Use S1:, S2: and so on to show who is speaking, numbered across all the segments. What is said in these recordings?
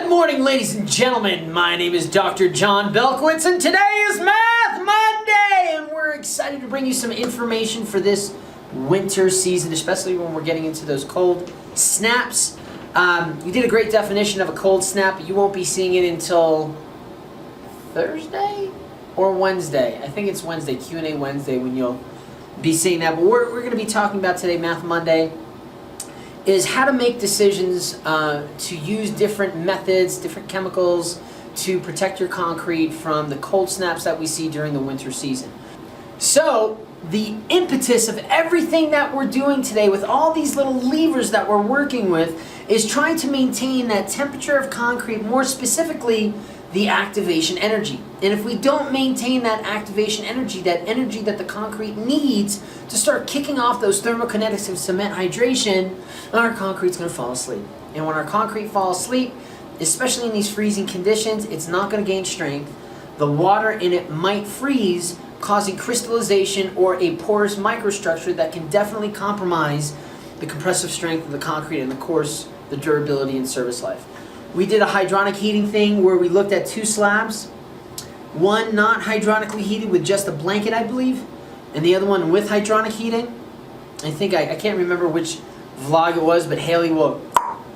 S1: Good morning, ladies and gentlemen. My name is Dr. John Belkowitz, and today is Math Monday, and we're excited to bring you some information for this winter season, especially when we're getting into those cold snaps. We did a great definition of a cold snap, but you won't be seeing it until Thursday or Wednesday. I think it's Wednesday, Q&A Wednesday, when you'll be seeing that. But we're going to be talking about today, Math Monday, is how to make decisions to use different methods, different chemicals to protect your concrete from the cold snaps that we see during the winter season. So the impetus of everything that we're doing today with all these little levers that we're working with is trying to maintain that temperature of concrete, more specifically the activation energy. And if we don't maintain that activation energy that the concrete needs to start kicking off those thermokinetics of cement hydration, our concrete's going to fall asleep. And when our concrete falls asleep, especially in these freezing conditions, it's not going to gain strength. The water in it might freeze, causing crystallization or a porous microstructure that can definitely compromise the compressive strength of the concrete and, of course, the durability and service life. We did a hydronic heating thing where we looked at two slabs. One not hydronically heated with just a blanket, I believe, and the other one with hydronic heating. I think, I can't remember which vlog it was, but Haley will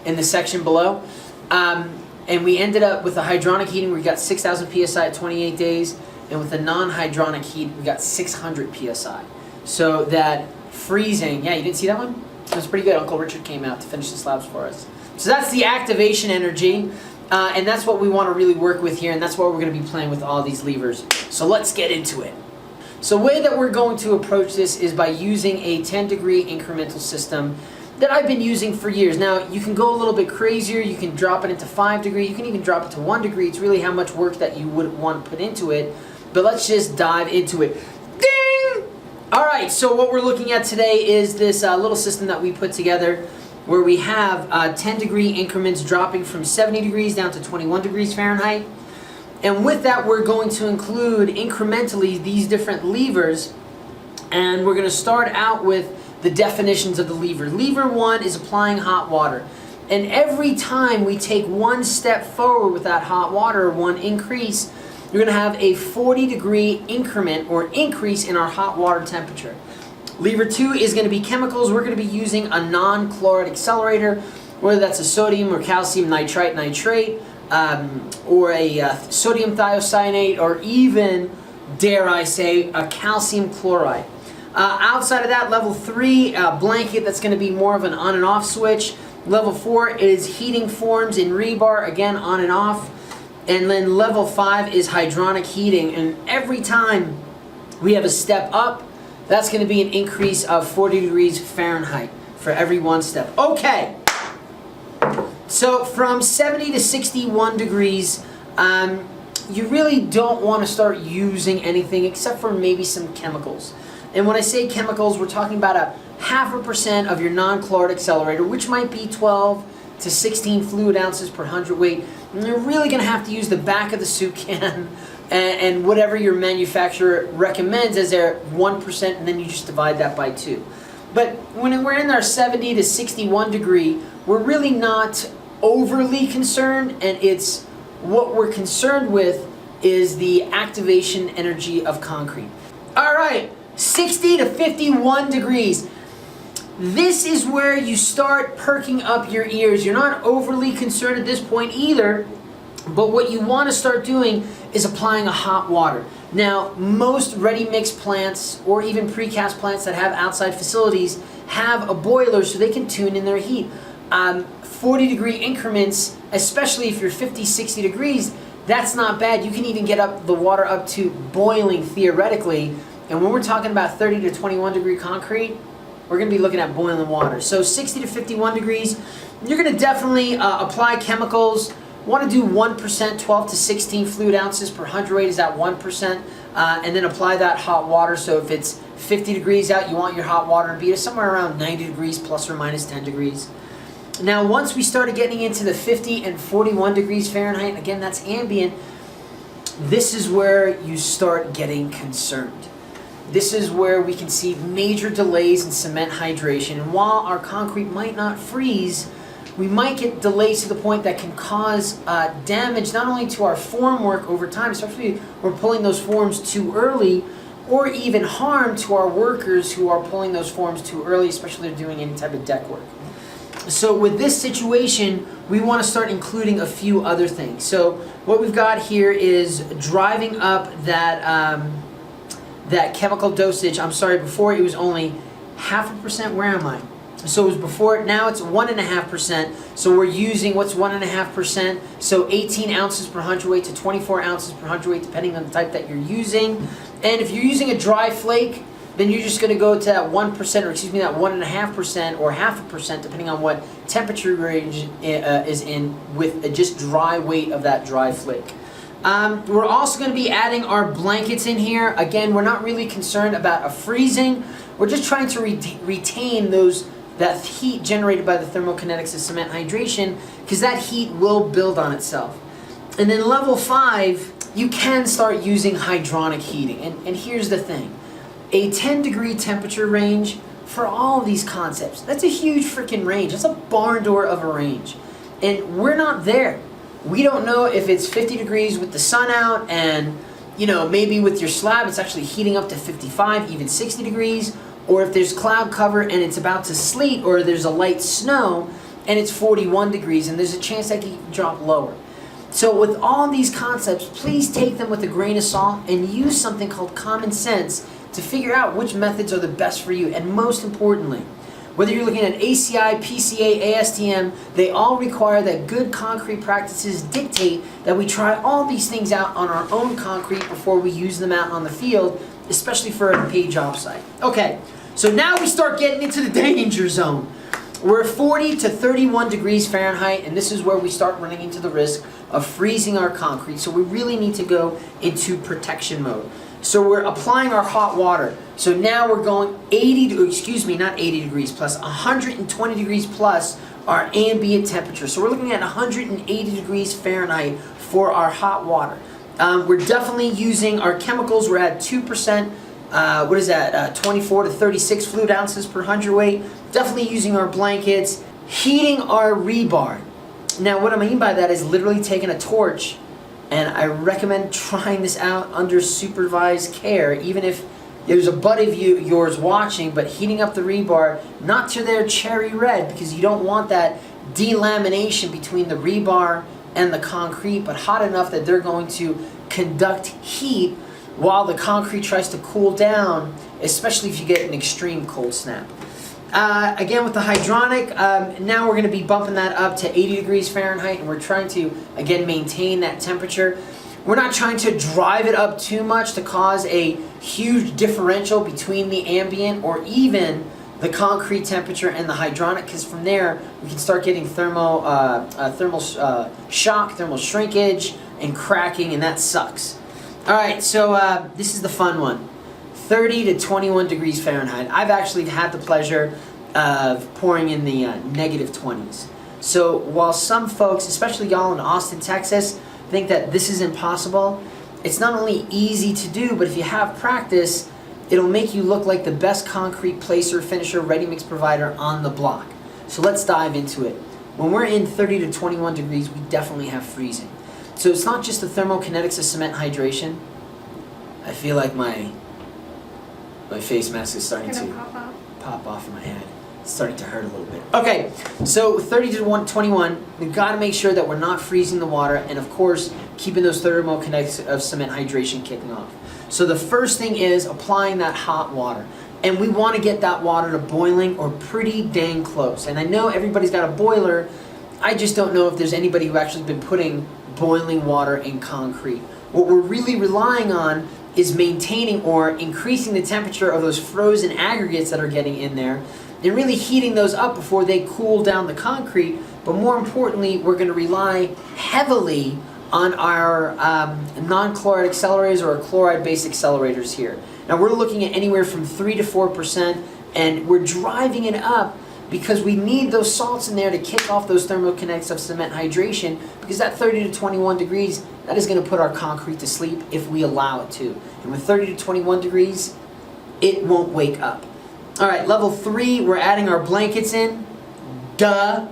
S1: in the section below. And we ended up with the hydronic heating, we got 6,000 PSI at 28 days, and with the non-hydronic heat, we got 600 PSI. So that freezing, yeah, you didn't see that one? It was pretty good. Uncle Richard came out to finish the slabs for us. So that's the activation energy, and that's what we want to really work with here, and that's what we're going to be playing with all these levers. So let's get into it. So the way that we're going to approach this is by using a 10-degree incremental system that I've been using for years. Now, you can go a little bit crazier. You can drop it into 5 degree. You can even drop it to 1 degree. It's really how much work that you would want to put into it. But let's just dive into it. Ding! All right, so what we're looking at today is this little system that we put together where we have 10-degree increments dropping from 70 degrees down to 21 degrees Fahrenheit. And with that, we're going to include incrementally these different levers. And we're going to start out with the definitions of the lever. Lever 1 is applying hot water. And every time we take one step forward with that hot water, one increase, you're going to have a 40-degree increment or increase in our hot water temperature. Lever 2 is going to be chemicals. We're going to be using a non-chloride accelerator, whether that's a sodium or calcium nitrite, or a sodium thiocyanate, or even, dare I say, a calcium chloride. Outside of that, level 3, blanket, that's going to be more of an on and off switch. Level 4 is heating forms in rebar, again on and off. And then level 5 is hydronic heating. And every time we have a step up, that's going to be an increase of 40 degrees Fahrenheit for every one step. Okay, so from 70 to 61 degrees, you really don't want to start using anything except for maybe some chemicals. And when I say chemicals, we're talking about a 0.5% of your non-chloride accelerator, which might be 12 to 16 fluid ounces per hundredweight. And you're really going to have to use the back of the soup can and whatever your manufacturer recommends as their 1%, and then you just divide that by 2. But when we're in our 70 to 61 degree, we're really not overly concerned, and it's what we're concerned with is the activation energy of concrete. All right, 60 to 51 degrees. This is where you start perking up your ears. You're not overly concerned at this point either, but what you want to start doing is applying a hot water. Now, most ready-mix plants or even precast plants that have outside facilities have a boiler so they can tune in their heat. 40-degree increments, especially if you're 50, 60 degrees, that's not bad. You can even get up the water up to boiling theoretically. And when we're talking about 30 to 21 degree concrete, we're going to be looking at boiling water. So 60 to 51 degrees, you're going to definitely apply chemicals. Want to do 1%, 12 to 16 fluid ounces per hundredweight is that 1%, and then apply that hot water. So if it's 50 degrees out, you want your hot water to be somewhere around 90 degrees plus or minus 10 degrees. Now, once we started getting into the 50 and 41 degrees Fahrenheit, again, that's ambient, this is where you start getting concerned. This is where we can see major delays in cement hydration. And while our concrete might not freeze, we might get delays to the point that can cause damage not only to our form work over time, especially if we're pulling those forms too early, or even harm to our workers who are pulling those forms too early, especially if they're doing any type of deck work. So with this situation, we want to start including a few other things. So what we've got here is driving up that that chemical dosage. I'm sorry, before it was only 0.5%. Where am I? So it was before, now it's 1.5%. So we're using, what's 1.5%? So 18 ounces per hundredweight to 24 ounces per hundredweight, depending on the type that you're using. And if you're using a dry flake, then you're just going to go to that 1%, or excuse me, that 1.5% or 0.5%, depending on what temperature range is in, with just dry weight of that dry flake. We're also going to be adding our blankets in here. Again, we're not really concerned about a freezing. We're just trying to retain that heat generated by the thermokinetics of cement hydration, because that heat will build on itself. And then level 5, you can start using hydronic heating. And here's the thing. A 10-degree temperature range for all of these concepts, that's a huge freaking range. That's a barn door of a range. And we're not there. We don't know if it's 50 degrees with the sun out, and maybe with your slab it's actually heating up to 55, even 60 degrees, or if there's cloud cover and it's about to sleet, or there's a light snow and it's 41 degrees, and there's a chance that it can drop lower. So with all these concepts, please take them with a grain of salt and use something called common sense to figure out which methods are the best for you. And most importantly, whether you're looking at ACI, PCA, ASTM, they all require that good concrete practices dictate that we try all these things out on our own concrete before we use them out on the field, especially for a paid job site. Okay, so now we start getting into the danger zone. We're 40 to 31 degrees Fahrenheit, and this is where we start running into the risk of freezing our concrete. So we really need to go into protection mode. So we're applying our hot water. So now we're going 120 degrees plus our ambient temperature. So we're looking at 180 degrees Fahrenheit for our hot water. We're definitely using our chemicals. We're at 2%, 24 to 36 fluid ounces per hundredweight. Definitely using our blankets, heating our rebar. Now what I mean by that is literally taking a torch, and I recommend trying this out under supervised care, even if there's a buddy of yours watching, but heating up the rebar, not to their cherry red, because you don't want that delamination between the rebar and the concrete, but hot enough that they're going to conduct heat while the concrete tries to cool down, especially if you get an extreme cold snap. Again, with the hydronic, now we're going to be bumping that up to 80 degrees Fahrenheit, and we're trying to, again, maintain that temperature. We're not trying to drive it up too much to cause a huge differential between the ambient or even the concrete temperature and the hydronic, because from there we can start getting thermal shock, thermal shrinkage, and cracking, and that sucks. All right, so this is the fun one. 30 to 21 degrees Fahrenheit. I've actually had the pleasure of pouring in the negative 20s. So while some folks, especially y'all in Austin, Texas, think that this is impossible, it's not only easy to do, but if you have practice, it'll make you look like the best concrete placer, finisher, ready mix provider on the block. So let's dive into it. When we're in 30 to 21 degrees, we definitely have freezing. So it's not just the thermokinetics of cement hydration. I feel like my face mask is starting to pop off in my head. It's starting to hurt a little bit. Okay, so 30 to 21, we've got to make sure that we're not freezing the water, and of course, keeping those thermokinetics of cement hydration kicking off. So the first thing is applying that hot water. And we want to get that water to boiling or pretty dang close. And I know everybody's got a boiler. I just don't know if there's anybody who actually been putting boiling water in concrete. What we're really relying on is maintaining or increasing the temperature of those frozen aggregates that are getting in there, and really heating those up before they cool down the concrete. But more importantly, we're going to rely heavily on our non-chloride accelerators or chloride-based accelerators here. Now we're looking at anywhere from 3 to 4%, and we're driving it up because we need those salts in there to kick off those thermokinetics of cement hydration, because that 30 to 21 degrees, that is going to put our concrete to sleep if we allow it to. And with 30 to 21 degrees, it won't wake up. All right, level 3, we're adding our blankets in. Duh.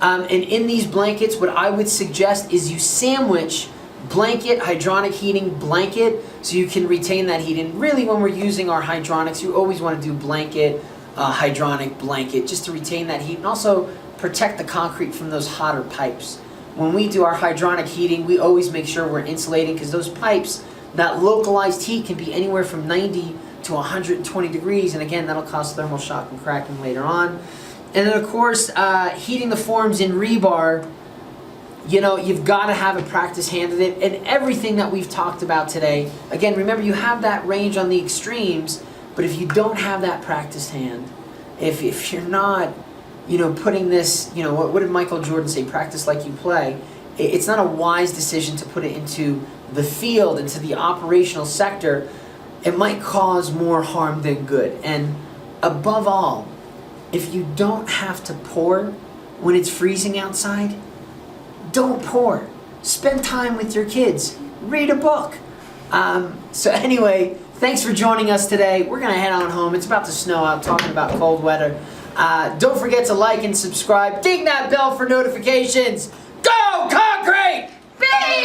S1: And in these blankets, what I would suggest is you sandwich blanket, hydronic heating, blanket, so you can retain that heat. And really, when we're using our hydronics, you always want to do blanket, hydronic, blanket, just to retain that heat and also protect the concrete from those hotter pipes. When we do our hydronic heating, we always make sure we're insulating, because those pipes, that localized heat can be anywhere from 90 to 120 degrees, and again, that'll cause thermal shock and cracking later on. And then, of course, heating the forms in rebar, you know, you've got to have a practice hand at it. And everything that we've talked about today, again, remember, you have that range on the extremes, but if you don't have that practice hand, if you're not, you know, putting this, you know, what did Michael Jordan say? Practice like you play. It's not a wise decision to put it into the field, into the operational sector. It might cause more harm than good. And above all, if you don't have to pour when it's freezing outside, don't pour. Spend time with your kids. Read a book. So anyway, thanks for joining us today. We're going to head on home. It's about to snow out, talking about cold weather. Don't forget to like and subscribe. Ding that bell for notifications. Go Concrete!
S2: Big!